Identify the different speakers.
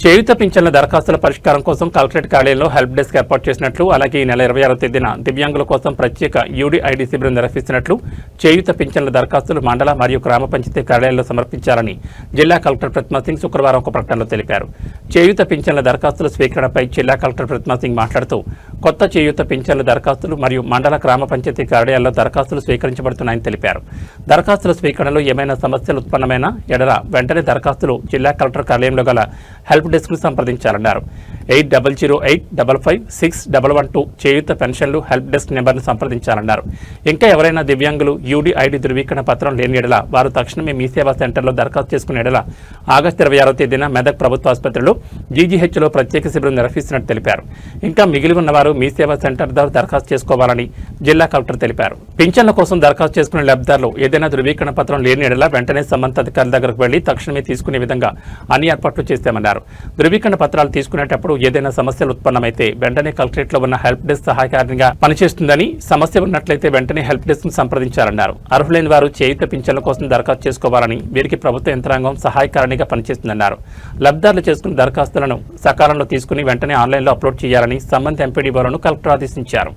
Speaker 1: చేయూత పింఛన్ల దరఖాస్తుల పరిష్కారం కోసం కలెక్టరేట్ కార్యాలయంలో హెల్ప్ డెస్క్ ఏర్పాటు చేసినట్లు, అలాగే ఈ నెల 26వ తేదీన దివ్యాంగుల కోసం ప్రత్యేక యూడీఐడి శిబిరం నిర్వహిస్తున్నట్లు, చేయూత పింఛన్ల దరఖాస్తులు మండల మరియు గ్రామ పంచాయతీ కార్యాలయాల్లో సమర్పించాలని జిల్లా కలెక్టర్ ప్రతిమా సింగ్ శుక్రవారం ఒక ప్రకటనలో తెలిపారు. చేయూత పింఛన్ల దరఖాస్తుల స్వీకరణపై జిల్లా కలెక్టర్ ప్రతిమా సింగ్ మాట్లాడుతూ, కొత్త చేయూత పింఛన్ల దరఖాస్తులు మరియు మండల గ్రామ పంచాయతీ కార్యాలయాల్లో దరఖాస్తులు స్వీకరించబడుతున్నాయని తెలిపారు. దరఖాస్తుల స్వీకరణలో ఏమైనా సమస్యలు ఉత్పన్నమైన ఎడల వెంటనే దరఖాస్తులు జిల్లా కలెక్టర్ కార్యాలయంలో గల హెల్ప్ డెస్క్ ను సంప్రదించాలన్నారు. 8008556112 చేయూత పెన్షన్లు హెల్ప్ డెస్క్ నెంబర్ను సంప్రదించాలన్నారు. ఇంకా ఎవరైనా దివ్యాంగులు యూడీఐడి ధృవీకరణ పత్రం లేని ఎడల వారు తక్షణమే మీ సేవా సెంటర్లో దరఖాస్తు చేసుకునే ఎడల ఆగస్టు 26వ తేదీన మెదక్ ప్రభుత్వ ఆసుపత్రిలో జీజీహెచ్లో ప్రత్యేక శిబిరం నిర్వహిస్తున్నట్టు తెలిపారు. ఇంకా మిగిలి ఉన్నవారు మీ సేవా సెంటర్ ద్వారా దరఖాస్తు చేసుకోవాలని జిల్లా కలెక్టర్ తెలిపారు. పింఛన్ల కోసం దరఖాస్తు చేసుకునే లబ్ధిదారులు ఏదైనా ధృవీకరణ పత్రం లేని ఎడల వెంటనే సంబంధిత అధికారుల దగ్గరకు వెళ్లి తక్షణమే తీసుకునే విధంగా అన్ని ఏర్పాట్లు చేస్తామన్నారు. ధృవీకరణ పత్రాలు తీసుకునేటప్పుడు ఏదైనా సమస్యలు ఉత్పన్నమైతే వెంటనే కలెక్టరేట్ లో ఉన్న హెల్ప్ డెస్క్ సహాయకారిగా పనిచేస్తుందని, సమస్య ఉన్నట్లయితే వెంటనే హెల్ప్ డెస్క్ ను సంప్రదించాలన్నారు. అర్హులైన వారు చేయూత పింఛన్ల కోసం దరఖాస్తు చేసుకోవాలని, వీరికి ప్రభుత్వ యంత్రాంగం సహాయకారిగా పనిచేస్తుందన్నారు. లబ్ధిదారులు చేసుకున్న దరఖాస్తులను సకాలంలో తీసుకుని వెంటనే ఆన్లైన్లో అప్లోడ్ చేయాలని సంబంధిత ఎంపీడీఓలను కలెక్టర్ ఆదేశించారు.